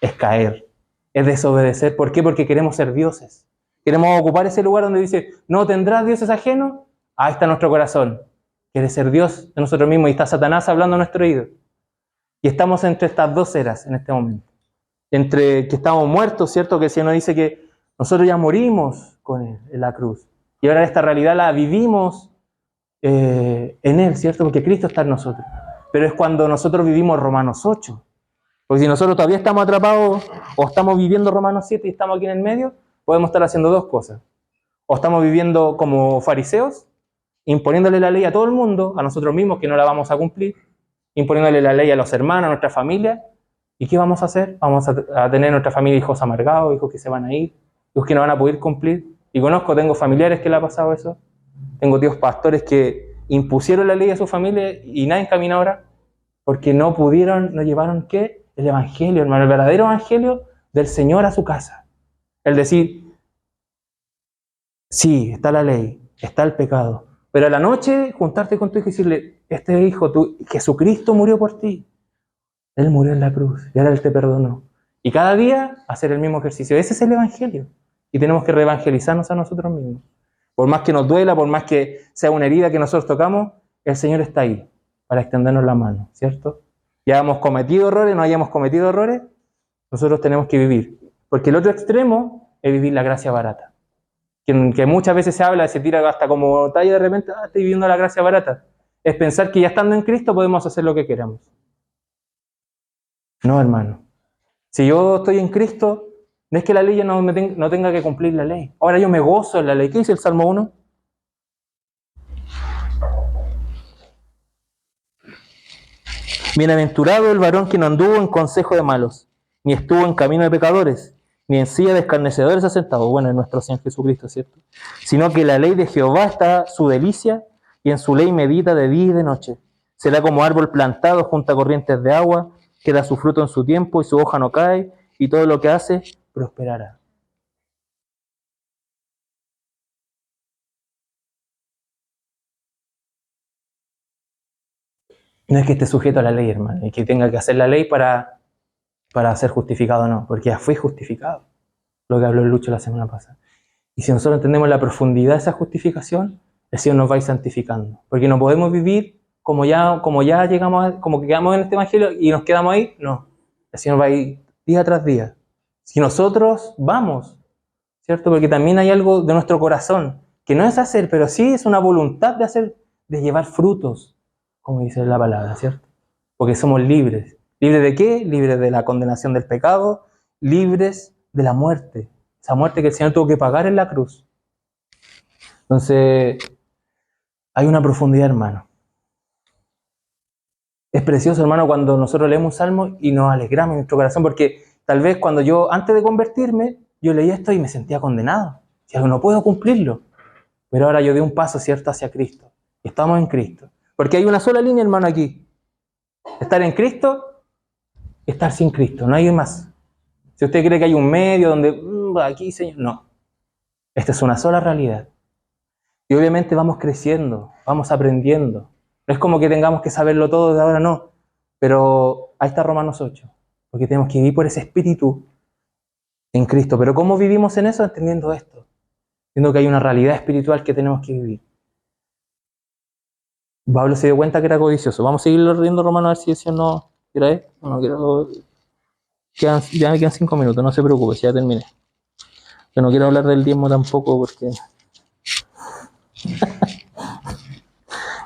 es caer, es desobedecer. ¿Por qué? Porque queremos ser dioses. Queremos ocupar ese lugar donde dice, no tendrás dioses ajenos. Ahí está nuestro corazón. Quiere ser Dios de nosotros mismos y está Satanás hablando a nuestro oído. Y estamos entre estas dos eras en este momento. Entre que estamos muertos, ¿cierto? Que el Señor nos dice que nosotros ya morimos con Él en la cruz. Y ahora esta realidad la vivimos en Él, ¿cierto? Porque Cristo está en nosotros. Pero es cuando nosotros vivimos Romanos 8. Porque si nosotros todavía estamos atrapados o estamos viviendo Romanos 7 y estamos aquí en el medio, podemos estar haciendo dos cosas. O estamos viviendo como fariseos, imponiéndole la ley a todo el mundo, a nosotros mismos que no la vamos a cumplir, imponiéndole la ley a los hermanos, a nuestra familia. ¿Y qué vamos a hacer? Vamos a tener en nuestra familia hijos amargados, hijos que se van a ir, hijos que no van a poder cumplir. Y tengo familiares que le ha pasado eso. Tengo tíos pastores que impusieron la ley a su familia y nadie camina ahora porque no pudieron, no llevaron ¿qué? El evangelio, hermano, el verdadero evangelio del Señor a su casa. El decir, sí, está la ley, está el pecado, pero a la noche juntarte con tu hijo y decirle, este hijo, Jesucristo murió por ti. Él murió en la cruz y ahora Él te perdonó. Y cada día hacer el mismo ejercicio. Ese es el evangelio. Y tenemos que reevangelizarnos a nosotros mismos. Por más que nos duela, por más que sea una herida que nosotros tocamos, el Señor está ahí para extendernos la mano, ¿cierto? Ya hayamos cometido errores, no hayamos cometido errores, nosotros tenemos que vivir. Porque el otro extremo es vivir la gracia barata. Que muchas veces se habla, se tira hasta como talla de repente, estoy viviendo la gracia barata. Es pensar que ya estando en Cristo podemos hacer lo que queramos. No, hermano. Si yo estoy en Cristo, no es que la ley ya no tenga que cumplir la ley. Ahora yo me gozo en la ley. ¿Qué dice el Salmo 1? Bienaventurado el varón que no anduvo en consejo de malos, ni estuvo en camino de pecadores, ni en silla de escarnecedores asentado. Bueno, en nuestro Señor Jesucristo, ¿cierto? Sino que la ley de Jehová está su delicia, y en su ley medita de día y de noche. Será como árbol plantado junto a corrientes de agua, que da su fruto en su tiempo, y su hoja no cae, y todo lo que hace prosperará. No es que esté sujeto a la ley, hermano, y que tenga que hacer la ley para ser justificado, no, porque ya fue justificado, lo que habló el Lucho la semana pasada. Y si nosotros entendemos la profundidad de esa justificación, el Señor nos va a ir santificando, porque no podemos vivir como ya llegamos, como que quedamos en este evangelio y nos quedamos ahí, no, el Señor va a ir día tras día. Si nosotros vamos, ¿cierto? Porque también hay algo de nuestro corazón, que no es hacer, pero sí es una voluntad de hacer, de llevar frutos, como dice la palabra, ¿cierto? Porque somos libres. ¿Libres de qué? Libres de la condenación del pecado, libres de la muerte. Esa muerte que el Señor tuvo que pagar en la cruz. Entonces, hay una profundidad, hermano. Es precioso, hermano, cuando nosotros leemos un salmo y nos alegramos en nuestro corazón, porque tal vez cuando yo, antes de convertirme, yo leí esto y me sentía condenado. O no puedo cumplirlo. Pero ahora yo di un paso, ¿cierto?, hacia Cristo. Estamos en Cristo. Porque hay una sola línea, hermano, aquí. Estar en Cristo, estar sin Cristo. No hay más. Si usted cree que hay un medio donde, aquí, Señor, no. Esta es una sola realidad. Y obviamente vamos creciendo, vamos aprendiendo. No es como que tengamos que saberlo todo de ahora, no. Pero ahí está Romanos 8. Porque tenemos que vivir por ese espíritu en Cristo. Pero ¿cómo vivimos en eso? Entendiendo esto. Entendiendo que hay una realidad espiritual que tenemos que vivir. Pablo se dio cuenta que era codicioso. Vamos a seguir leyendo Romanos a ver si no. No quiero. Ya me quedan 5 minutos, no se preocupe, si ya terminé. Yo no quiero hablar del diezmo tampoco porque.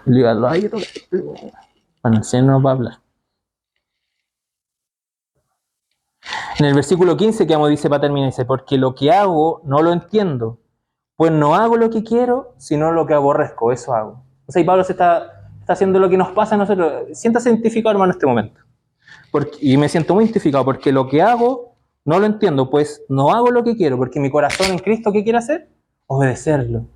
Bueno, el Señor nos va a hablar. En el versículo 15 que dice para terminar, dice, porque lo que hago no lo entiendo, pues no hago lo que quiero, sino lo que aborrezco, eso hago. O sea, y Pablo está haciendo lo que nos pasa a nosotros. Siéntase identificado, hermano, en este momento. Y me siento muy identificado, porque lo que hago no lo entiendo, pues no hago lo que quiero, porque mi corazón en Cristo, ¿qué quiere hacer? Obedecerlo,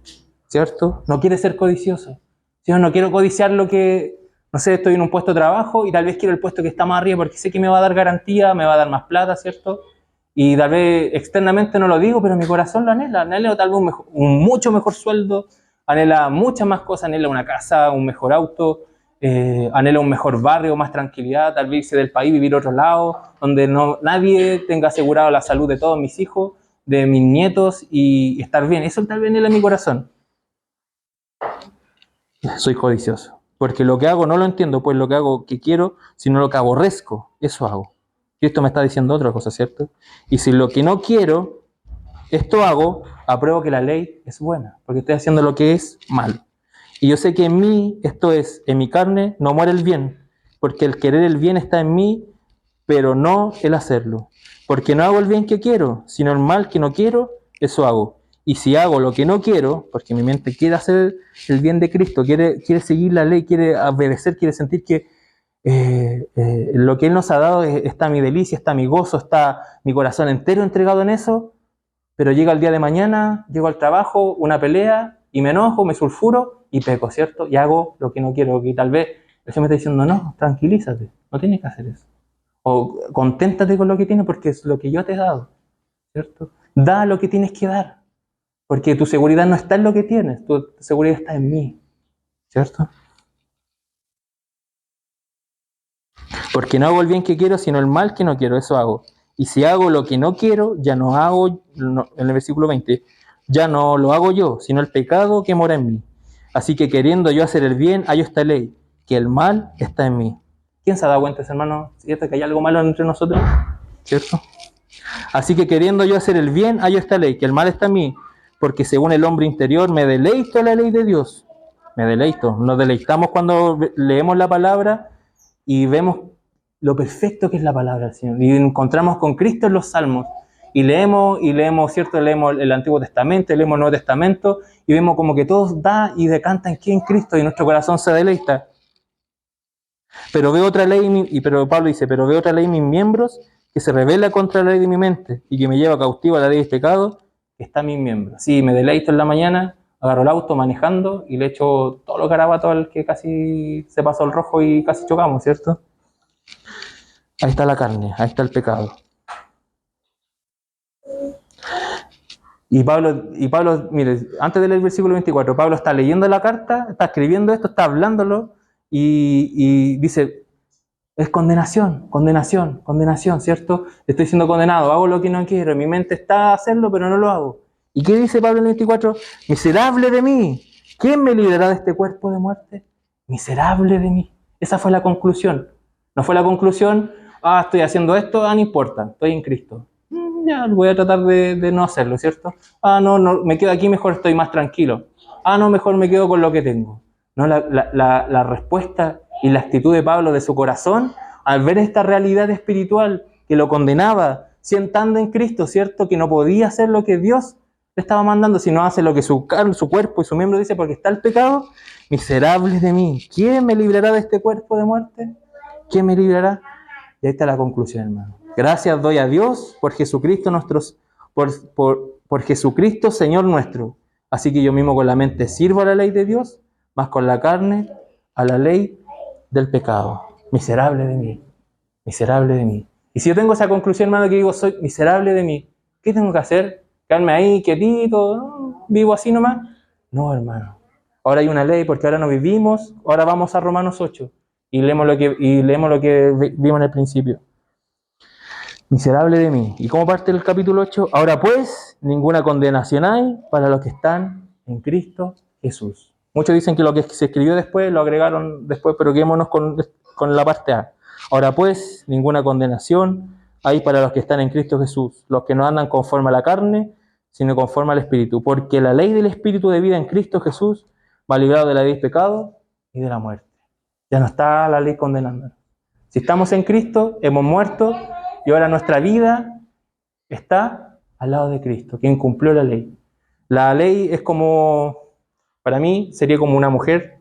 ¿cierto? No quiere ser codicioso. Yo no quiero codiciar lo que, no sé, estoy en un puesto de trabajo y tal vez quiero el puesto que está más arriba porque sé que me va a dar garantía, me va a dar más plata, ¿cierto? Y tal vez externamente no lo digo, pero mi corazón lo anhela tal vez un mucho mejor sueldo, anhela muchas más cosas, anhela una casa, un mejor auto, anhela un mejor barrio, más tranquilidad, tal vez irse del país, vivir a otro lado, donde nadie tenga asegurado la salud de todos mis hijos, de mis nietos y estar bien. Eso tal vez anhela mi corazón. Soy codicioso, porque lo que hago no lo entiendo, pues lo que hago que quiero, sino lo que aborrezco, eso hago. Y esto me está diciendo otra cosa, ¿cierto? Y si lo que no quiero, esto hago, apruebo que la ley es buena, porque estoy haciendo lo que es malo. Y yo sé que en mí, esto es, en mi carne, no muere el bien, porque el querer el bien está en mí, pero no el hacerlo. Porque no hago el bien que quiero, sino el mal que no quiero, eso hago. Y si hago lo que no quiero, porque mi mente quiere hacer el bien de Cristo, quiere seguir la ley, quiere obedecer, quiere sentir que lo que Él nos ha dado está mi delicia, está mi gozo, está mi corazón entero entregado en eso, pero llega el día de mañana, llego al trabajo, una pelea, y me enojo, me sulfuro y peco, ¿cierto? Y hago lo que no quiero, que tal vez el Señor me está diciendo, no, tranquilízate, no tienes que hacer eso. O conténtate con lo que tienes porque es lo que yo te he dado, ¿cierto? Da lo que tienes que dar, porque tu seguridad no está en lo que tienes, tu seguridad está en mí, ¿cierto? Porque no hago el bien que quiero, sino el mal que no quiero, eso hago. Y si hago lo que no quiero, ya no hago, en el versículo 20, ya no lo hago yo, sino el pecado que mora en mí. Así que queriendo yo hacer el bien, hallo esta ley, que el mal está en mí. ¿Quién se ha dado cuenta, hermano, ¿cierto? Que hay algo malo entre nosotros? ¿Cierto? Así que queriendo yo hacer el bien, hallo esta ley, que el mal está en mí, porque según el hombre interior me deleito en la ley de Dios. Me deleito. Nos deleitamos cuando leemos la palabra y vemos lo perfecto que es la palabra del Señor. Y encontramos con Cristo en los Salmos. Y leemos, ¿cierto? Leemos el Antiguo Testamento, leemos el Nuevo Testamento, y vemos como que todo da y decanta en quién Cristo, y nuestro corazón se deleita. Pero veo otra ley, pero Pablo dice, pero veo otra ley en mis miembros, que se revela contra la ley de mi mente, y que me lleva cautivo a la ley de pecado, que está en mis miembros. Sí, me deleito en la mañana, agarro el auto manejando, y le echo todos los garabatos al que casi se pasó el rojo y casi chocamos, ¿cierto? Ahí está la carne, ahí está el pecado. Y Pablo, mire, antes del versículo 24, Pablo está leyendo la carta, está escribiendo esto, está hablándolo, y dice, es condenación, condenación, condenación, ¿cierto? Estoy siendo condenado, hago lo que no quiero, mi mente está a hacerlo, pero no lo hago. ¿Y qué dice Pablo en el 24? Miserable de mí, ¿quién me librará de este cuerpo de muerte? Miserable de mí. Esa fue la conclusión. No fue la conclusión, estoy haciendo esto, no importa, estoy en Cristo. Ya, voy a tratar de no hacerlo, ¿cierto? No, me quedo aquí, mejor estoy más tranquilo. No, mejor me quedo con lo que tengo. No, la respuesta y la actitud de Pablo, de su corazón, al ver esta realidad espiritual que lo condenaba, siendo en Cristo, ¿cierto? Que no podía hacer lo que Dios le estaba mandando, sino hace lo que su cuerpo y su miembro dice, porque está el pecado. Miserable de mí, ¿quién me librará de este cuerpo de muerte? ¿Quién me librará? Y ahí está la conclusión, hermano. Gracias doy a Dios por Jesucristo por Jesucristo, Señor nuestro. Así que yo mismo con la mente sirvo a la ley de Dios, más con la carne a la ley del pecado. Miserable de mí, miserable de mí. Y si yo tengo esa conclusión, hermano, que digo, soy miserable de mí, ¿qué tengo que hacer? ¿Quedarme ahí quietito? ¿No? ¿Vivo así nomás? No, hermano. Ahora hay una ley porque ahora no vivimos. Ahora vamos a Romanos 8 y leemos lo que vimos en el principio. Miserable de mí. ¿Y cómo parte el capítulo 8? Ahora pues, ninguna condenación hay para los que están en Cristo Jesús. Muchos dicen que lo que se escribió después lo agregaron después, pero quedémonos con la parte A. Ahora pues, ninguna condenación hay para los que están en Cristo Jesús, los que no andan conforme a la carne, sino conforme al Espíritu. Porque la ley del Espíritu de vida en Cristo Jesús va librado de la ley del pecado y de la muerte. Ya no está la ley condenando. Si estamos en Cristo, hemos muerto, y ahora nuestra vida está al lado de Cristo, quien cumplió la ley. La ley es como, para mí, sería como una mujer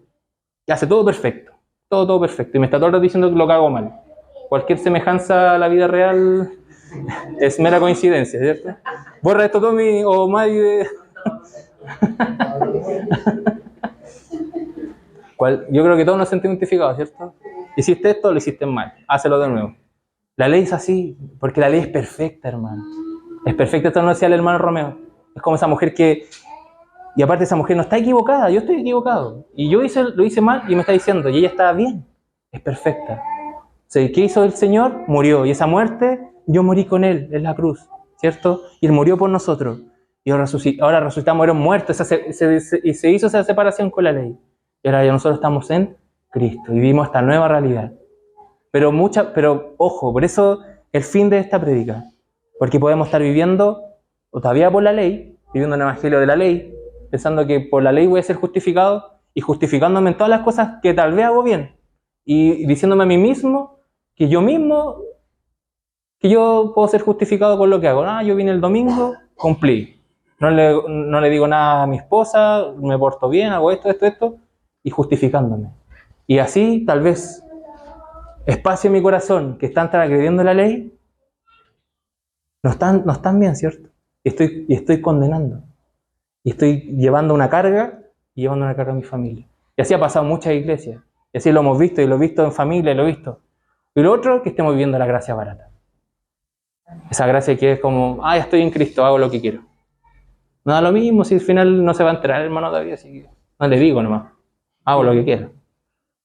que hace todo perfecto, todo perfecto, y me está todo el rato diciendo que lo que hago mal. Cualquier semejanza a la vida real es mera coincidencia, ¿cierto? Borra esto, Tommy, o Maggie de... Yo creo que todos nos sentimos identificados, ¿cierto? Hiciste esto, lo hiciste mal, hácelo de nuevo. La ley es así, porque la ley es perfecta, hermano. Es perfecta, esto no decía el hermano Romeo. Es como esa mujer que... Y aparte esa mujer no está equivocada, yo estoy equivocado. Y yo lo hice mal y me está diciendo, y ella está bien. Es perfecta. O sea, ¿qué hizo el Señor? Murió. Y esa muerte, yo morí con Él en la cruz, ¿cierto? Y Él murió por nosotros. Y ahora resucitamos, éramos muertos, y se hizo esa separación con la ley. Y ahora ya nosotros estamos en Cristo y vivimos esta nueva realidad. Pero ojo, por eso el fin de esta prédica. Porque podemos estar viviendo, o todavía por la ley, viviendo el evangelio de la ley, pensando que por la ley voy a ser justificado y justificándome en todas las cosas que tal vez hago bien. Y diciéndome a mí mismo que yo puedo ser justificado con lo que hago. Yo vine el domingo, cumplí. No le digo nada a mi esposa, me porto bien, hago esto, y justificándome. Y así tal vez espacio en mi corazón que están transgrediendo la ley, no están bien, ¿cierto? Y estoy condenando. Y estoy llevando una carga a mi familia. Y así ha pasado en muchas iglesias. Y así lo hemos visto, y lo he visto en familia, y lo he visto. Y lo otro, que estemos viviendo la gracia barata. Esa gracia que es como, ya estoy en Cristo, hago lo que quiero. No da lo mismo si al final no se va a enterar el hermano todavía, así que no le digo nomás, hago lo que quiero.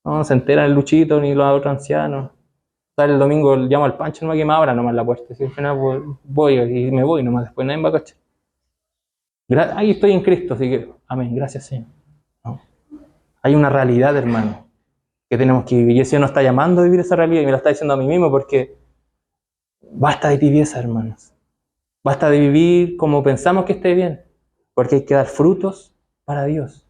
No se entera el Luchito ni los otros ancianos. El domingo llamo al Pancho nomás que me abra nomás la puerta. Si al final voy y me voy nomás, después nadie me va a cachar. Ahí estoy en Cristo, así que amén, gracias Señor. ¿No? Hay una realidad, hermano, que tenemos que vivir. Y el Señor nos está llamando a vivir esa realidad y me lo está diciendo a mí mismo porque basta de tibieza, hermanos. Basta de vivir como pensamos que esté bien, porque hay que dar frutos para Dios.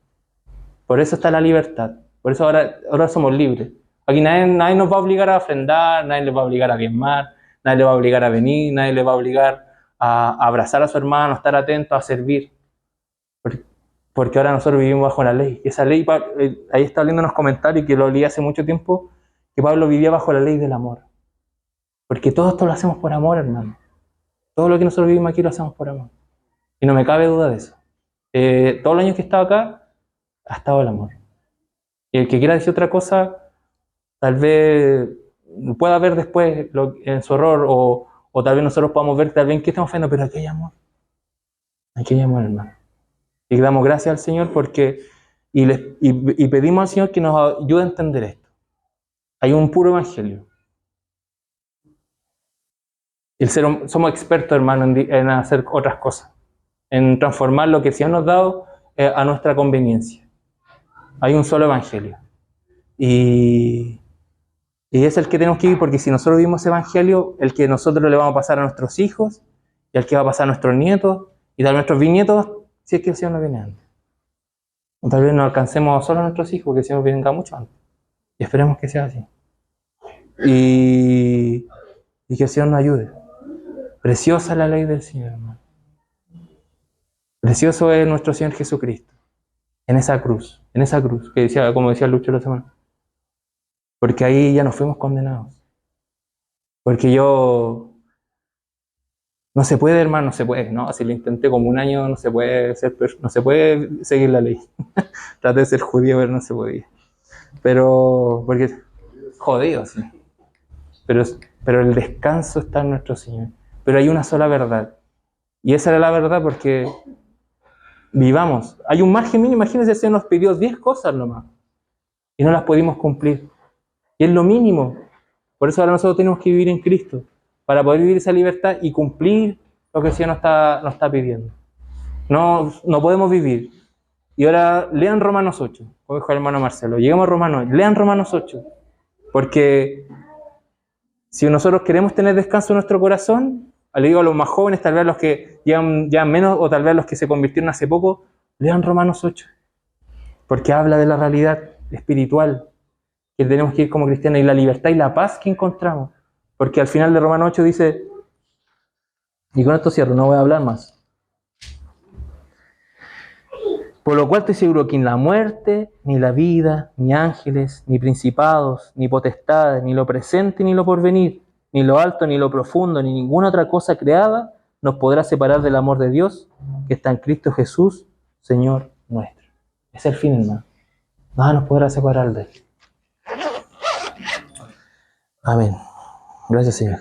Por eso está la libertad. Por eso ahora somos libres. Aquí nadie nos va a obligar a ofrendar, nadie les va a obligar a diezmar, nadie les va a obligar a venir, nadie les va a obligar a abrazar a su hermano, a estar atento, a servir. Porque ahora nosotros vivimos bajo la ley. Y esa ley, ahí está leyendo unos comentarios que lo leí hace mucho tiempo, que Pablo vivía bajo la ley del amor. Porque todo esto lo hacemos por amor, hermano. Todo lo que nosotros vivimos aquí lo hacemos por amor. Y no me cabe duda de eso. Todos los años que he estado acá, ha estado el amor. Y el que quiera decir otra cosa, tal vez pueda ver después en su error, o tal vez nosotros podamos ver tal vez que estamos haciendo, pero aquí hay amor. Aquí hay amor, hermano. Y le damos gracias al Señor porque y pedimos al Señor que nos ayude a entender esto. Hay un puro evangelio. Somos expertos, hermano, en hacer otras cosas, en transformar lo que el Señor nos ha dado a nuestra conveniencia. Hay un solo evangelio. Y es el que tenemos que vivir, porque si nosotros vivimos ese evangelio, el que nosotros le vamos a pasar a nuestros hijos, y el que va a pasar a nuestros nietos, y tal vez a nuestros bisnietos, si es que el Señor no viene antes. O tal vez no alcancemos solo a nuestros hijos, porque el Señor venga mucho antes. Y esperemos que sea así. Y que el Señor nos ayude. Preciosa la ley del Señor, hermano. Precioso es nuestro Señor Jesucristo. En esa cruz, que decía, como decía Lucho la semana. Porque ahí ya nos fuimos condenados. Porque yo No se puede, hermano, no se puede. No, si lo intenté como un año, no se puede no se puede seguir la ley. Traté de ser judío, pero no se podía. Pero, porque, jodido, sí. Pero, pero el descanso está en nuestro Señor. Pero hay una sola verdad. Y esa era la verdad porque vivamos. Hay un margen mínimo. Imagínense, el Señor nos pidió 10 cosas nomás. Y no las pudimos cumplir. Y es lo mínimo. Por eso ahora nosotros tenemos que vivir en Cristo. Para poder vivir esa libertad y cumplir lo que el Señor nos está pidiendo. No podemos vivir. Y ahora lean Romanos 8, como dijo el hermano Marcelo. Llegamos a Romanos 8, lean Romanos 8. Porque si nosotros queremos tener descanso en nuestro corazón, le digo a los más jóvenes, tal vez a los que llevan menos, o tal vez a los que se convirtieron hace poco, lean Romanos 8. Porque habla de la realidad espiritual que tenemos que ir como cristianos y la libertad y la paz que encontramos. Porque al final de Romanos 8 dice, y con esto cierro, no voy a hablar más. Por lo cual estoy seguro que ni la muerte, ni la vida, ni ángeles, ni principados, ni potestades, ni lo presente, ni lo porvenir, ni lo alto, ni lo profundo, ni ninguna otra cosa creada nos podrá separar del amor de Dios que está en Cristo Jesús, Señor nuestro. Es el fin, hermano. Nada nos podrá separar de Él. Amén. Gracias, Señor.